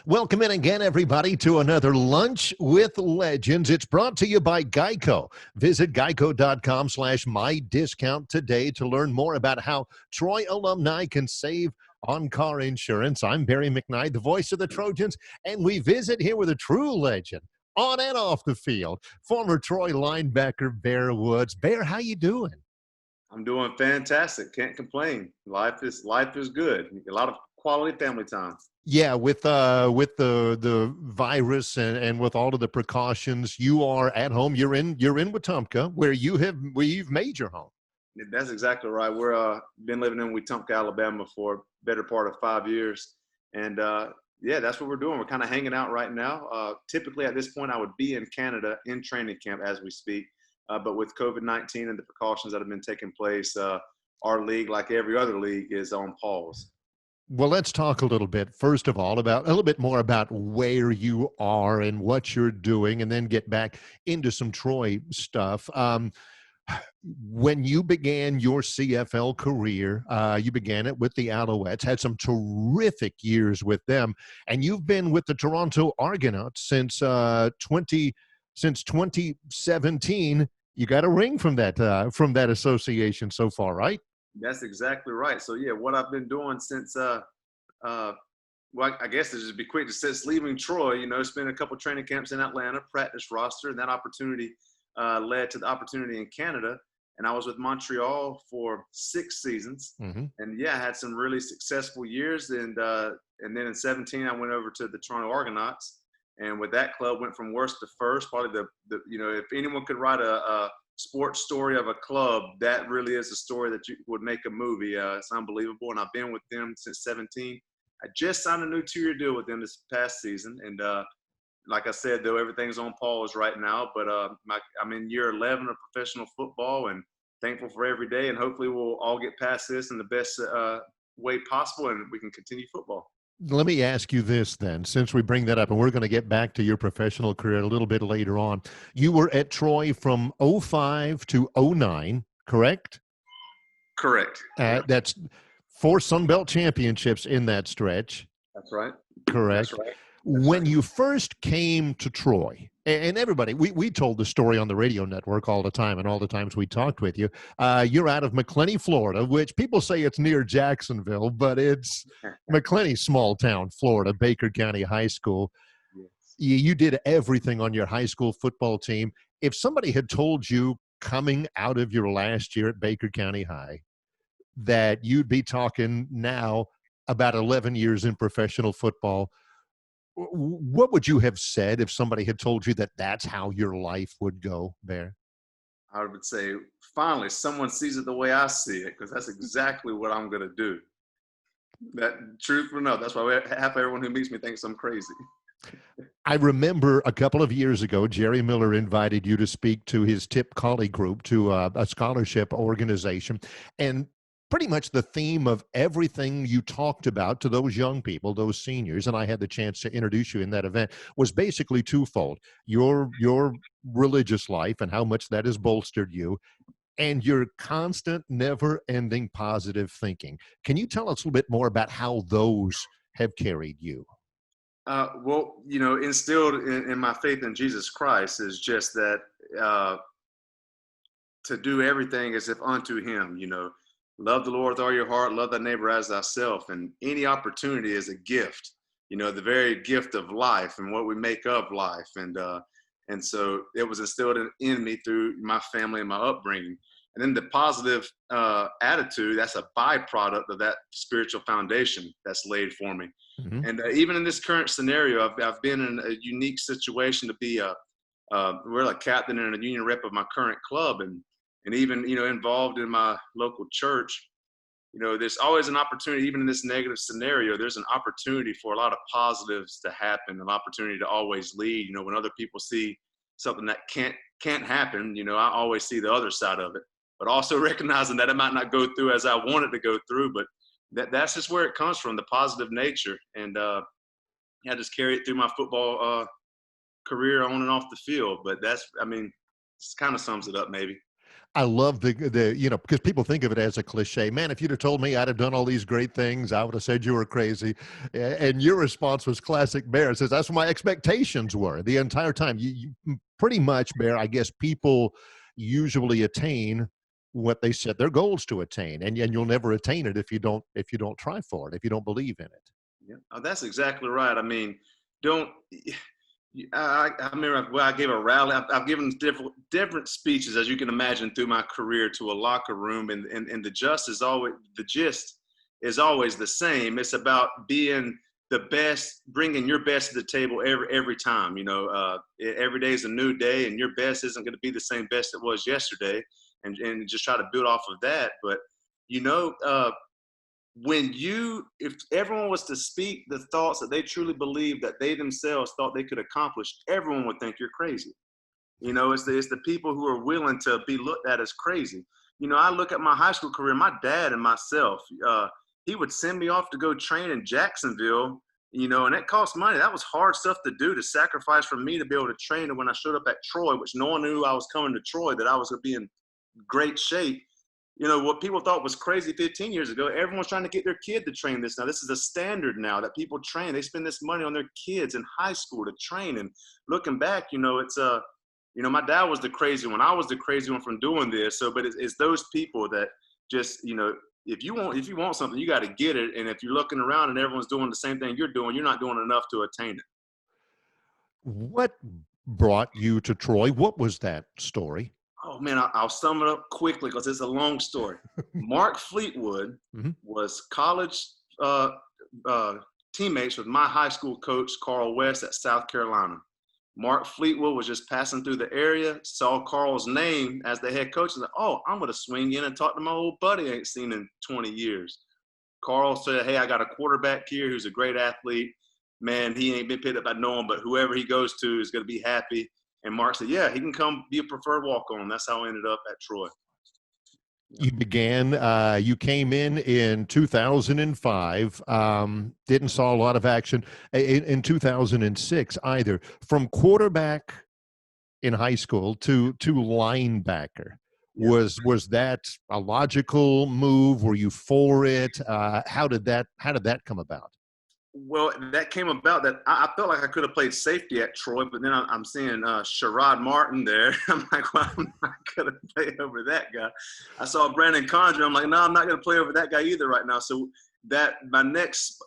Welcome in again, everybody, to another Lunch with Legends. It's brought to you by Geico. Visit geico.com/mydiscount today to learn more about how Troy alumni can save on car insurance. I'm Barry McKnight, the voice of the Trojans, and we visit here with a true legend on and off the field, former Troy linebacker Bear Woods. Bear, how you doing? I'm doing fantastic. Can't complain. Life is good. A lot of quality family time. Yeah, with the virus and with all of the precautions, you are at home. You're in Wetumpka, where you've made your home. That's exactly right. We're been living in Wetumpka, Alabama for a better part of 5 years, and yeah, that's what we're doing. We're kind of hanging out right now. Typically, at this point, I would be in Canada in training camp as we speak, but with COVID-19 and the precautions that have been taking place, our league, like every other league, is on pause. Well, let's talk a little bit, first of all, about a little bit more about where you are and what you're doing, and then get back into some Troy stuff. When you began your CFL career, you began it with the Alouettes, had some terrific years with them, and you've been with the Toronto Argonauts since 2017. You got a ring from that association so far, right? That's exactly right. So yeah, what I've been doing since well, I guess to just be quick, since leaving Troy, it's been a couple training camps in Atlanta, practice roster, and that opportunity led to the opportunity in Canada. And I was with Montreal for 6 seasons, Mm-hmm. and yeah, I had some really successful years. And then in 17, I went over to the Toronto Argonauts, and with that club, went from worst to first. Probably the if anyone could write a sports story of a club, that really is a story that you would make a movie. It's unbelievable, and I've been with them since 17. I just signed a new 2-year deal with them this past season, and like I said, though, everything's on pause right now. But I'm in year 11 of professional football, and thankful for every day. And hopefully, we'll all get past this in the best way possible, and we can continue football. Let me ask you this then, since we bring that up, and we're going to get back to your professional career a little bit later on. You were at Troy from '05 to '09, correct? Correct. Yeah, That's 4 Sun Belt championships in that stretch, that's right. That's correct? right. That's When right. you first came to Troy, and everybody, we told the story on the radio network all the time, and all the times we talked with you. You're out of McKinney, Florida, which people say it's near Jacksonville, but it's McKinney, small town, Florida, Baker County High School. Yes. You did everything on your high school football team. If somebody had told you coming out of your last year at Baker County High that you'd be talking now about 11 years in professional football, what would you have said if somebody had told you that that's how your life would go there? I would say, finally, someone sees it the way I see it, because that's exactly what I'm going to do. That, truth or no, that's why half everyone who meets me thinks I'm crazy. I remember a couple of years ago, Jerry Miller invited you to speak to his Tip Colley group, to a scholarship organization. And pretty much the theme of everything you talked about to those young people, those seniors, and I had the chance to introduce you in that event, was basically twofold: your religious life and how much that has bolstered you, and your constant, never-ending positive thinking. Can you tell us a little bit more about how those have carried you? Well, instilled in my faith in Jesus Christ is just that to do everything as if unto Him. Love the Lord with all your heart, love thy neighbor as thyself, and any opportunity is a gift. The very gift of life and what we make of life, and so it was instilled in me through my family and my upbringing. And then the positive attitude, that's a byproduct of that spiritual foundation that's laid for me. Mhm. And even in this current scenario, I've been in a unique situation to be we're a captain and a union rep of my current club, and even involved in my local church. There's always an opportunity, even in this negative scenario. There's an opportunity for a lot of positives to happen, an opportunity to always lead. When other people see something that can't happen, I always see the other side of it, but also recognizing that it might not go through as I want it to go through, but that's just where it comes from, the positive nature. And I just carry it through my football career on and off the field. But it kind of sums it up, maybe. I love because people think of it as a cliche. Man, if you'd have told me I'd have done all these great things, I would have said you were crazy. And your response was classic Bear. It says, that's what my expectations were the entire time. You pretty much, Bear, I guess people usually attain what they set their goals to attain. And you'll never attain it if you don't try for it, if you don't believe in it. Yeah, that's exactly right. I mean, don't. I remember I gave a rally. I've given different speeches, as you can imagine, through my career to a locker room, and the gist is always the same. It's about being the best, bringing your best to the table every time. Every day is a new day, and your best isn't going to be the same best it was yesterday, and just try to build off of that. But you know, if everyone was to speak the thoughts that they truly believe that they themselves thought they could accomplish, everyone would think you're crazy. It's the people who are willing to be looked at as crazy. I look at my high school career, my dad and myself, he would send me off to go train in Jacksonville, and it cost money. That was hard stuff to do, to sacrifice for me to be able to train. And when I showed up at Troy, which no one knew I was coming to Troy, that I was going to be in great shape. What people thought was crazy 15 years ago, everyone's trying to get their kid to train this now. This is a standard now that people train. They spend this money on their kids in high school to train. And looking back, it's my dad was the crazy one. I was the crazy one from doing this. But it's those people that just, if you want something, you got to get it. And if you're looking around and everyone's doing the same thing you're doing, you're not doing enough to attain it. What brought you to Troy? What was that story? Oh man, I'll sum it up quickly because it's a long story. Mark Fleetwood Mhm. was college teammates with my high school coach, Carl West, at South Carolina. Mark Fleetwood was just passing through the area, saw Carl's name as the head coach, and said, "Oh, I'm going to swing in and talk to my old buddy I ain't seen in 20 years." Carl said, "Hey, I got a quarterback here who's a great athlete. Man, he ain't been picked up by no one, but whoever he goes to is going to be happy." And Mark said, "Yeah, he can come be a preferred walk-on." That's how I ended up at Troy. You came in 2005, didn't saw a lot of action in 2006 either. From quarterback in high school to linebacker, Yeah. was that a logical move? Were you for it? How did that come about? Well, that came about that I felt like I could have played safety at Troy, but then I'm seeing Sherrod Martin there. I'm like, well, I'm not going to play over that guy. I saw Brandon Condra. I'm like, no, I'm not going to play over that guy either right now. So that my next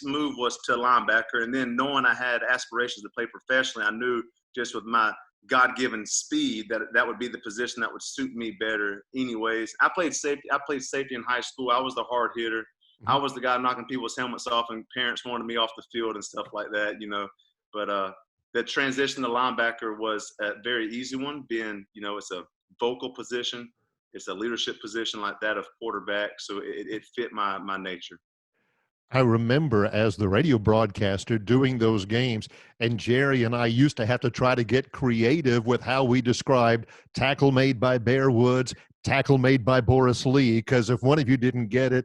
move was to linebacker. And then knowing I had aspirations to play professionally, I knew just with my God-given speed that would be the position that would suit me better anyways. I played safety in high school. I was the hard hitter. I was the guy knocking people's helmets off, and parents wanted me off the field and stuff like that, But the transition to linebacker was a very easy one, being, it's a vocal position. It's a leadership position like that of quarterback. So it fit my nature. I remember as the radio broadcaster doing those games, and Jerry and I used to have to try to get creative with how we described tackle made by Bear Woods, tackle made by Boris Lee, because if one of you didn't get it,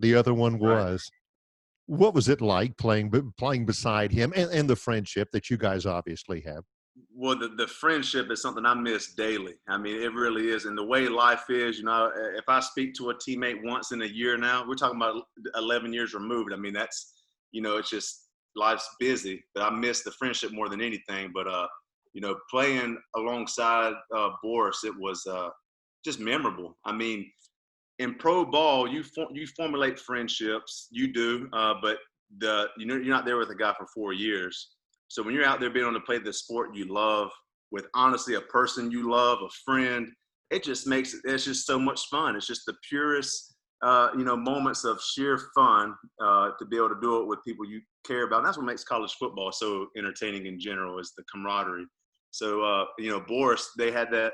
the other one Right. was. What was it like playing beside him, and the friendship that you guys obviously have? Well, the friendship is something I miss daily. I mean, it really is. And the way life is, if I speak to a teammate once in a year now, we're talking about 11 years removed. I mean, that's, it's just life's busy, but I miss the friendship more than anything. But, playing alongside Boris, it was just memorable. I mean, in pro ball, you formulate friendships, you do, but you're not there with a guy for 4 years. So when you're out there being able to play the sport you love with honestly a person you love, a friend, it's just so much fun. It's just the purest, moments of sheer fun to be able to do it with people you care about. And that's what makes college football so entertaining in general, is the camaraderie. So, Boris, they had the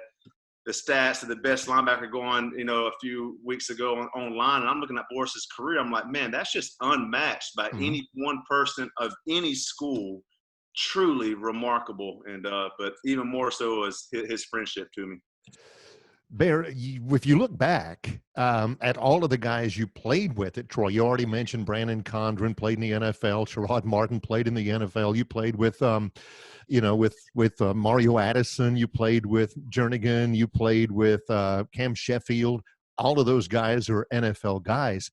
stats of the best linebacker going, a few weeks ago online. And I'm looking at Boris's career. I'm like, man, that's just unmatched by any one person of any school. Truly remarkable. And but even more so is his friendship to me. Bear, if you look back at all of the guys you played with at Troy, you already mentioned Brandon Condren played in the NFL. Sherrod Martin played in the NFL. You played with, Mario Addison. You played with Jernigan. You played with Cam Sheffield. All of those guys are NFL guys.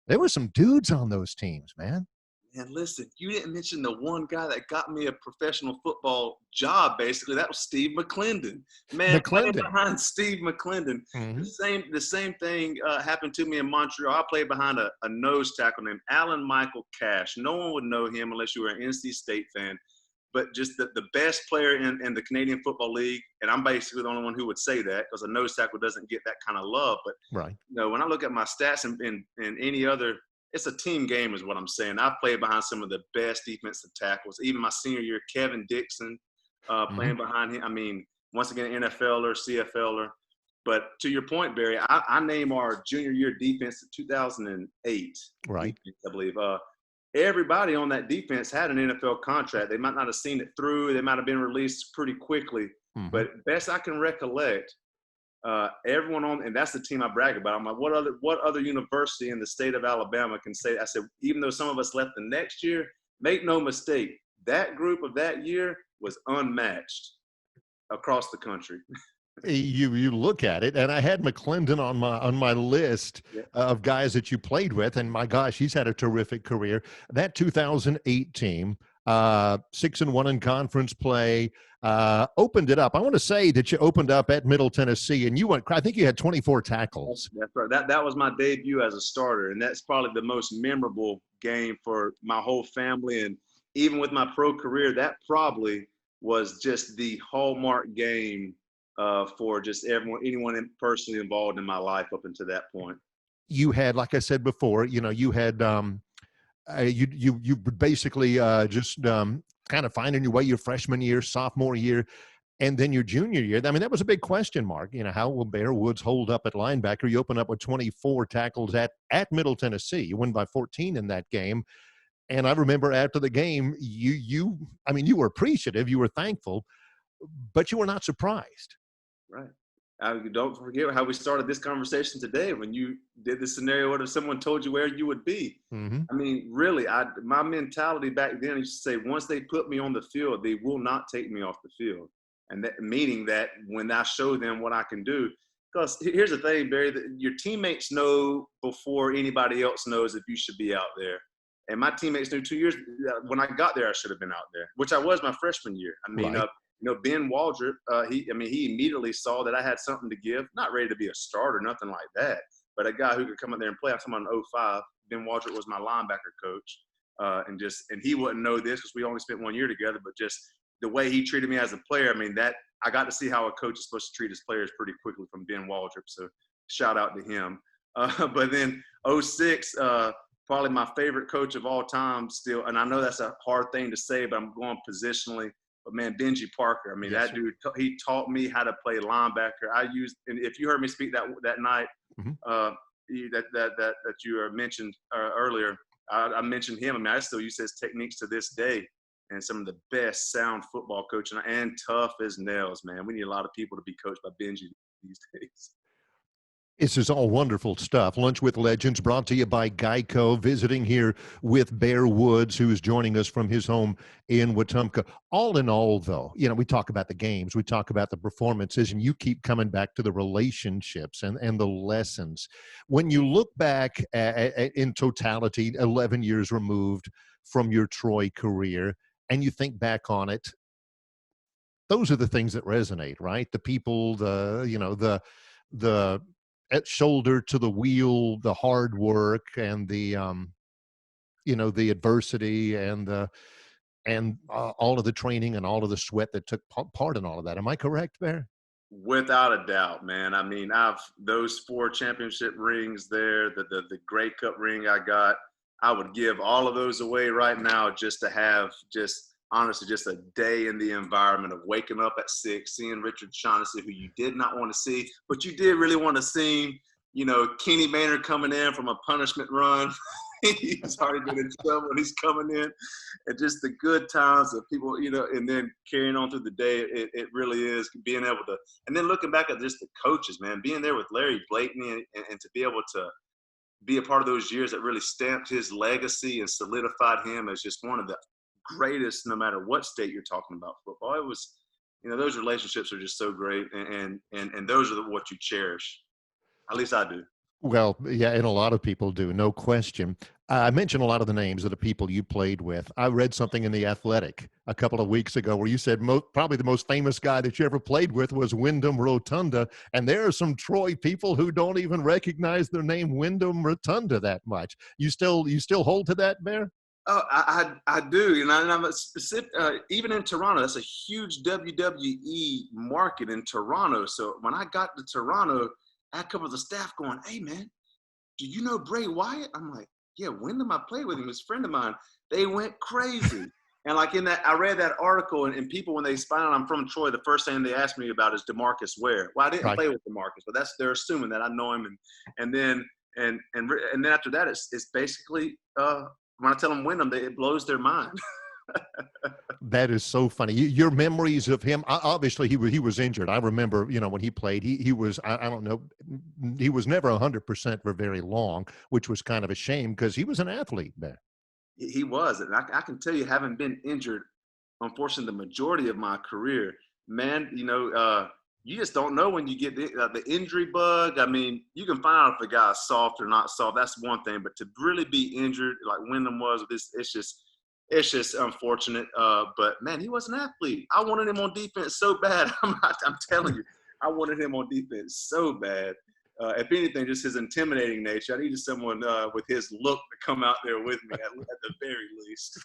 There were some dudes on those teams, man. And listen, you didn't mention the one guy that got me a professional football job. Basically, that was Steve McClendon. Man, playing McClendon. behind Steve McClendon, Mm-hmm. the same thing happened to me in Montreal. I played behind a nose tackle named Alan Michael Cash. No one would know him unless you were an NC State fan. But just the best player in the Canadian Football League, and I'm basically the only one who would say that because a nose tackle doesn't get that kind of love. But Right. when I look at my stats in any other, it's a team game is what I'm saying. I played behind some of the best defensive tackles. Even my senior year, Kevin Dixon Mm-hmm. playing behind him. I mean, once again, NFLer, CFLer. But to your point, Barry, I name our junior year defense in 2008, Right. defense, I believe. Everybody on that defense had an NFL contract. They might not have seen it through. They might have been released pretty quickly. Mm-hmm. But best I can recollect, everyone on, and that's the team I brag about. I'm like, what other university in the state of Alabama can say? I said, even though some of us left the next year, make no mistake, that group of that year was unmatched across the country. You look at it, and I had McClendon on my list Yeah. of guys that you played with, and my gosh, he's had a terrific career. That 2008 team, 6-1 in conference play, opened it up. I want to say that you opened up at Middle Tennessee, and you went. I think you had 24 tackles. That's right. That was my debut as a starter, and that's probably the most memorable game for my whole family. And even with my pro career, that probably was just the hallmark game for just anyone personally involved in my life up until that point. You had, like I said before, you had you basically just kind of finding your way your freshman year, sophomore year, and then your junior year. I mean, that was a big question mark. How will Bear Woods hold up at linebacker? You open up with 24 tackles at Middle Tennessee. You win by 14 in that game. And I remember after the game, you were appreciative, you were thankful, but you were not surprised. Right. Don't forget how we started this conversation today when you did the scenario. What if someone told you where you would be? Mm-hmm. I mean, really, my mentality back then used to say, once they put me on the field, they will not take me off the field. And that meaning that when I show them what I can do, because here's the thing, Barry, that your teammates know before anybody else knows if you should be out there. And my teammates knew 2 years when I got there, I should have been out there, which I was my freshman year. I mean, Right. Ben Waldrop, he immediately saw that I had something to give. Not ready to be a starter, nothing like that, but a guy who could come out there and play. I'm talking about in 05. Ben Waldrop was my linebacker coach, and he wouldn't know this because we only spent 1 year together. But just the way he treated me as a player, that I got to see how a coach is supposed to treat his players pretty quickly from Ben Waldrop. So shout out to him. But then 06. Probably my favorite coach of all time still, and I know that's a hard thing to say, but I'm going positionally. But man, Benji Parker, Yes, that dude, he taught me how to play linebacker. And if you heard me speak that night, mm-hmm. that you mentioned earlier, I mentioned him. I still use his techniques to this day, and some of the best sound football coaching and tough as nails, man. We need a lot of people to be coached by Benji these days. This is all wonderful stuff. Lunch with Legends brought to you by Geico, visiting here with Bear Woods, who is joining us from his home in Wetumpka. All in all, though, we talk about the games, we talk about the performances, and you keep coming back to the relationships and the lessons. When you look back in totality, 11 years removed from your Troy career, and you think back on it, those are the things that resonate, right? The people, the at shoulder to the wheel, the hard work and the adversity and all of the training and all of the sweat that took part in all of that. Am I correct, Bear? Without a doubt, man. I've those 4 championship rings there, the Grey Cup ring I got, I would give all of those away right now just to have honestly just a day in the environment of waking up at 6, seeing Richard Shaughnessy, who you did not want to see, but you did really want to see, Kenny Maynard coming in from a punishment run, He's already been in trouble and he's coming in, and just the good times of people, and then carrying on through the day. It really is being able to, and then looking back at just the coaches, man, being there with Larry Blakeney, and to be able to be a part of those years that really stamped his legacy and solidified him as just one of the greatest, no matter what state you're talking about football. It was, those relationships are just so great, and those are what you cherish. At least I do. Well, yeah, and a lot of people do, no question. I mentioned a lot of the names of the people you played with. I read something in The Athletic a couple of weeks ago where you said probably the most famous guy that you ever played with was Windham Rotunda, and there are some Troy people who don't even recognize their name Windham Rotunda that much. You still hold to that, Bear? Oh, I do, and I'm a specific. Even in Toronto, that's a huge WWE market in Toronto. So when I got to Toronto, I had a couple of the staff going, "Hey, man, do you know Bray Wyatt?" I'm like, "Yeah, Wyndham, I played with him. He's a friend of mine." They went crazy. And like in that, I read that article, and people, when they find out I'm from Troy, the first thing they ask me about is DeMarcus Ware. Well, I didn't Right. play with DeMarcus, but they're assuming that I know him. And then after that, it's basically when I tell them Wyndham, it blows their mind. That is so funny. Your memories of him. Obviously, he was injured. I remember, when he played, he was. I don't know. He was never 100% for very long, which was kind of a shame because he was an athlete there. He was, and I can tell you, having been injured, unfortunately, the majority of my career, man, you just don't know when you get the injury bug. I mean, you can find out if a guy's soft or not soft. That's one thing, but to really be injured like Wyndham was, it's just unfortunate. But man, he was an athlete. I wanted him on defense so bad. I'm telling you, I wanted him on defense so bad. If anything, just his intimidating nature. I needed someone with his look to come out there with me at the very least.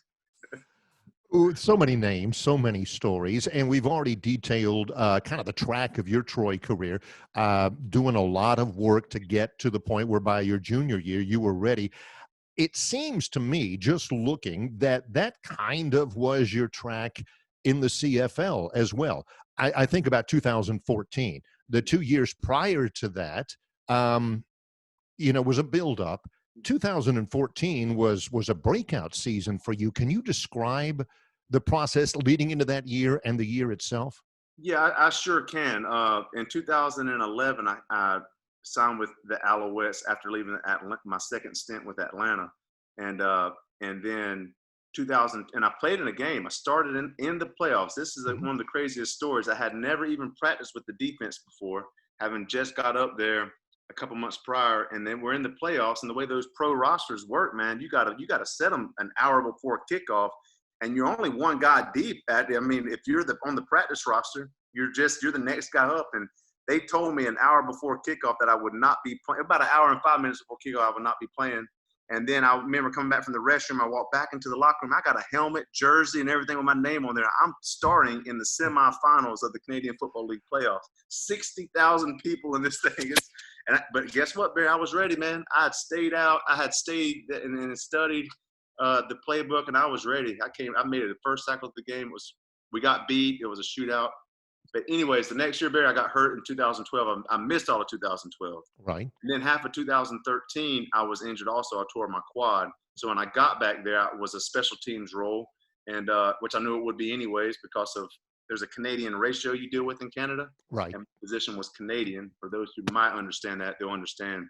Ooh, so many names, so many stories, and we've already detailed kind of the track of your Troy career, doing a lot of work to get to the point where by your junior year you were ready. It seems to me, just looking, that kind of was your track in the CFL as well. I think about 2014. The 2 years prior to that, um, was a buildup. 2014 was a breakout season for you. Can you describe the process leading into that year and the year itself? Yeah, I sure can. In 2011, I signed with the Alouettes after leaving my second stint with Atlanta, and then 2000, and I played in a game. I started in the playoffs. This is Mhm. one of the craziest stories. I had never even practiced with the defense before, having just got up there a couple months prior, and then we're in the playoffs. And the way those pro rosters work, man, you gotta set them an hour before kickoff, and you're only one guy deep. I mean, if you're on the practice roster, you're the next guy up. And they told me an hour before kickoff that I would not be playing. About an hour and 5 minutes before kickoff, I would not be playing. And then I remember coming back from the restroom. I walked back into the locker room. I got a helmet, jersey, and everything with my name on there. I'm starting in the semifinals of the Canadian Football League playoffs. 60,000 people in this thing. But guess what, Barry? I was ready, man. I had stayed out. I had stayed and studied the playbook, and I was ready. I made it the first tackle of the game. We got beat. It was a shootout. But anyways, the next year, Barry, I got hurt in 2012. I missed all of 2012. Right. And then half of 2013, I was injured also. I tore my quad. So when I got back there, it was a special teams role, and which I knew it would be anyways because of there's a Canadian ratio you deal with in Canada. Right. And my position was Canadian. For those who might understand that, they'll understand.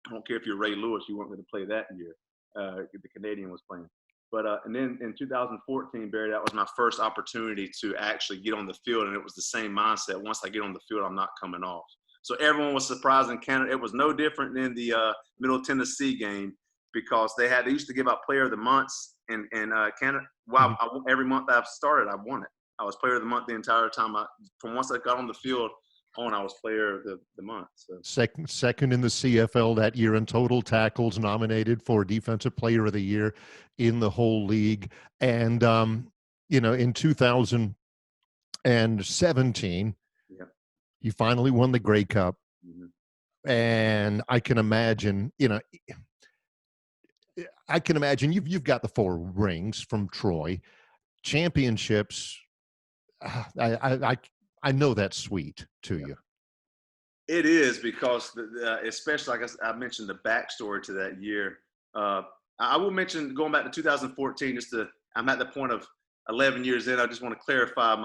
I don't care if you're Ray Lewis, you weren't going to play that year. The Canadian was playing. But and then in 2014, Barry, that was my first opportunity to actually get on the field, and it was the same mindset. Once I get on the field, I'm not coming off. So everyone was surprised in Canada. It was no different than the Middle Tennessee game because they used to give out Player of the Months in Canada. Wow, every month I've started, I won it. I was Player of the Month the entire time. From once I got on the field on, I was Player of the Month. So. Second in the CFL that year in total tackles, nominated for Defensive Player of the Year in the whole league. And, in 2017, Yeah. you finally won the Grey Cup. Mm-hmm. And I can imagine, you've got the 4 rings from Troy, championships. I know that's sweet to you. It is because, especially like I mentioned, the backstory to that year. I will mention going back to 2014. I'm at the point of 11 years in. I just want to clarify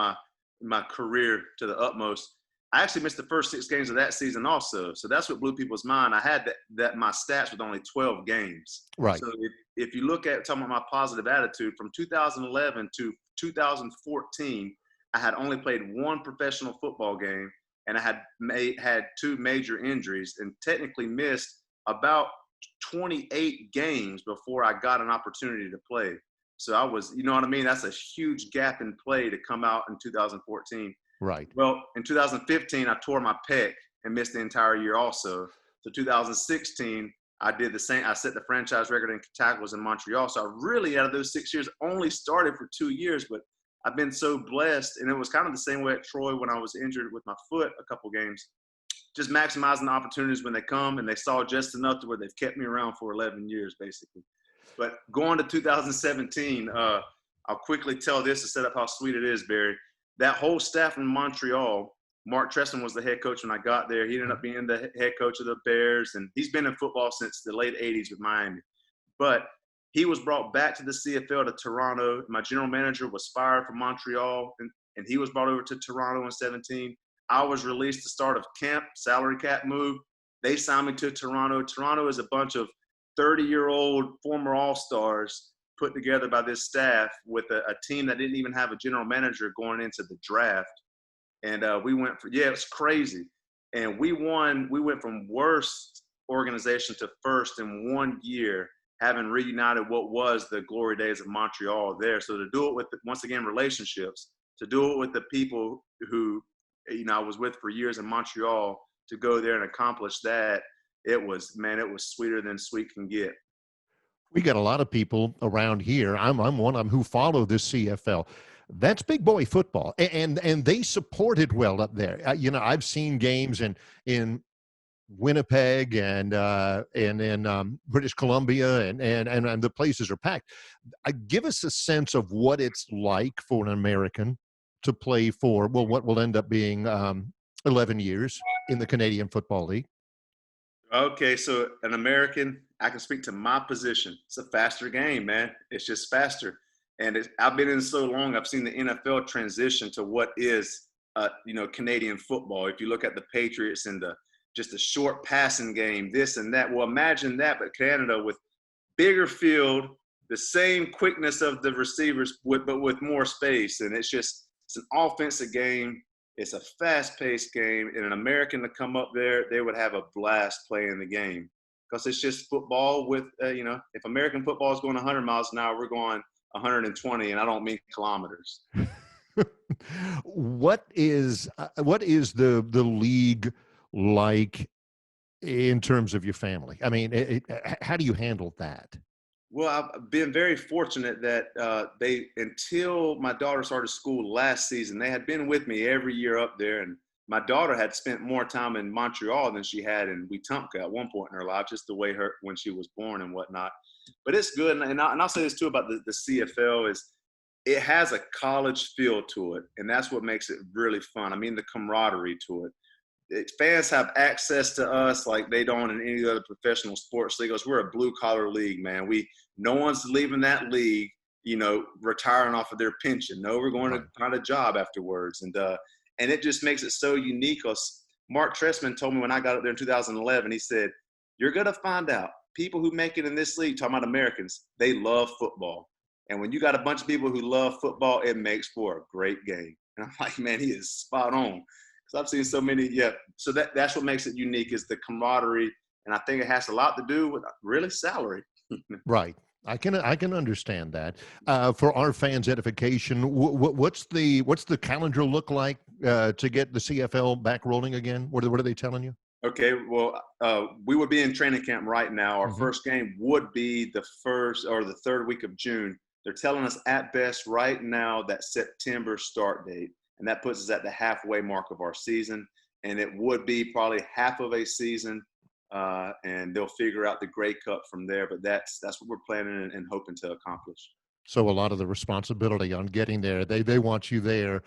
my career to the utmost. I actually missed the first 6 games of that season also. So that's what blew people's mind. I had that my stats with only 12 games. Right. So if you look at talking about my positive attitude from 2011 to 2014, I had only played one professional football game, and I had 2 major injuries and technically missed about 28 games before I got an opportunity to play. So I was, you know what I mean? That's a huge gap in play to come out in 2014. Right. Well, in 2015, I tore my pec and missed the entire year also. So 2016, I did the same. I set the franchise record in tackles in Montreal. So I really, out of those 6 years, only started for 2 years, but I've been so blessed. And it was kind of the same way at Troy when I was injured with my foot a couple games. Just maximizing the opportunities when they come, and they saw just enough to where they've kept me around for 11 years, basically. But going to 2017, I'll quickly tell this to set up how sweet it is, Barry. That whole staff in Montreal, Mark Trestman was the head coach when I got there. He ended up being the head coach of the Bears, and he's been in football since the late 80s with Miami. But he was brought back to the CFL to Toronto. My general manager was fired from Montreal, and he was brought over to Toronto in 17. I was released the start of camp, salary cap move. They signed me to Toronto. Toronto is a bunch of 30-year-old former All-Stars put together by this staff with a team that didn't even have a general manager going into the draft. And we went it's crazy. And we won. We went from worst organization to first in 1 year, having reunited what was the glory days of Montreal there. So to do it with, once again, relationships, to do it with the people who, I was with for years in Montreal, to go there and accomplish that, it was sweeter than sweet can get. We got a lot of people around here. I'm one of them who follow this CFL. That's big boy football, and they support it well up there. I've seen games in Winnipeg and in British Columbia, and the places are packed. Give us a sense of what it's like for an American to play for what will end up being 11 years in the Canadian Football League. Okay, so an American, I can speak to my position. It's a faster game, man. It's just faster. And I've been in so long, I've seen the NFL transition to what is, Canadian football. If you look at the Patriots and just a short passing game, this and that. Well, imagine that, but Canada with bigger field, the same quickness of the receivers, but with more space. And it's an offensive game. It's a fast-paced game, and an American to come up there, they would have a blast playing the game because it's just football with, if American football is going 100 miles an hour, we're going 120, and I don't mean kilometers. What is the league like in terms of your family? I mean, how do you handle that? Well, I've been very fortunate that until my daughter started school last season, they had been with me every year up there. And my daughter had spent more time in Montreal than she had in Wetumpka at one point in her life, just the way when she was born and whatnot. But it's good. And I'll say this too about the CFL is it has a college feel to it. And that's what makes it really fun. I mean, the camaraderie to it. Fans have access to us like they don't in any other professional sports leagues. We're a blue collar league, man. No one's leaving that league, retiring off of their pension. No, we're going to find a job afterwards, and it just makes it so unique. Mark Trestman told me when I got up there in 2011, he said, "You're gonna find out people who make it in this league, talking about Americans, they love football, and when you got a bunch of people who love football, it makes for a great game." And I'm like, man, he is spot on. Because I've seen so many, So that's what makes it unique is the camaraderie, and I think it has a lot to do with really salary. Right. I can understand that. For our fans' edification, what's the calendar look like to get the CFL back rolling again? What are they telling you? Okay, well, we would be in training camp right now. Our first game would be the first or the third week of June. They're telling us at best right now that September start date. And that puts us at the halfway mark of our season. And it would be probably half of a season, and they'll figure out the Grey Cup from there. But that's what we're planning and hoping to accomplish. So a lot of the responsibility on getting there, they want you there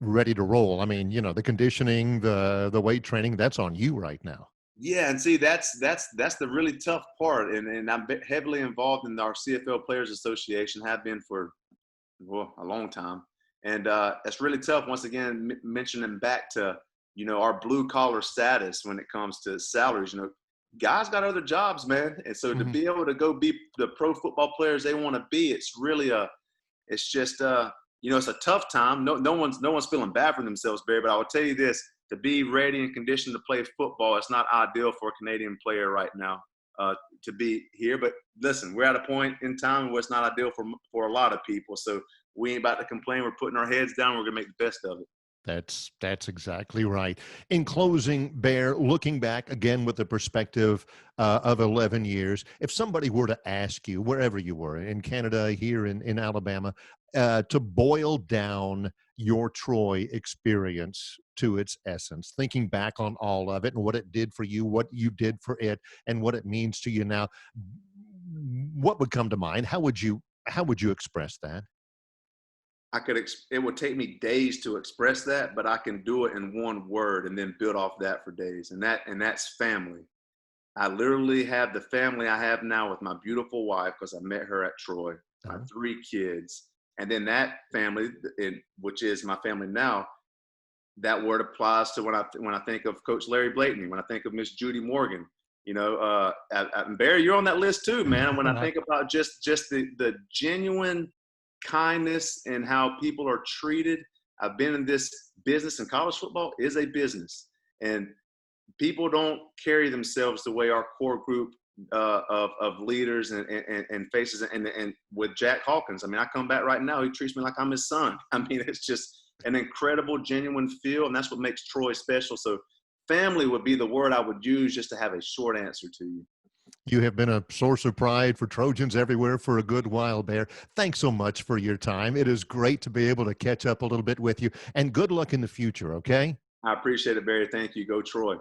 ready to roll. I mean, the conditioning, the weight training, that's on you right now. Yeah, and see, that's the really tough part, and I'm heavily involved in our CFL Players Association, have been for well a long time, and it's really tough. Once again, mentioning back to our blue collar status when it comes to salaries. Guys got other jobs, man, and so to Mhm. be able to go be the pro football players they want to be, it's really it's just it's a tough time. No one's feeling bad for themselves, Barry. But I will tell you this: to be ready and conditioned to play football, it's not ideal for a Canadian player right now to be here. But listen, we're at a point in time where it's not ideal for a lot of people. So we ain't about to complain. We're putting our heads down. We're gonna make the best of it. That's exactly right. In closing, Bear, looking back again with the perspective of 11 years, if somebody were to ask you, wherever you were, in Canada, here in Alabama, to boil down your Troy experience to its essence, thinking back on all of it and what it did for you, what you did for it, and what it means to you now, what would come to mind? How would you express that? It would take me days to express that, but I can do it in one word and then build off that for days. And that's family. I literally have the family I have now with my beautiful wife because I met her at Troy, my Oh, 3 kids. And then that family, which is my family now, that word applies to when I think of Coach Larry Blakeney, when I think of Miss Judy Morgan. And Barry, you're on that list too, man. When I think about just the genuine kindness and how people are treated. I've been in this business, and college football is a business, and people don't carry themselves the way our core group of leaders and faces. And with Jack Hawkins, I mean, I come back right now, he treats me like I'm his son. I mean, it's just an incredible, genuine feel, and that's what makes Troy special. So family would be the word I would use just to have a short answer to you. you have been a source of pride for Trojans everywhere for a good while, Bear. Thanks so much for your time. It is great to be able to catch up a little bit with you, and good luck in the future, okay? I appreciate it, Barry. Thank you. Go Troy.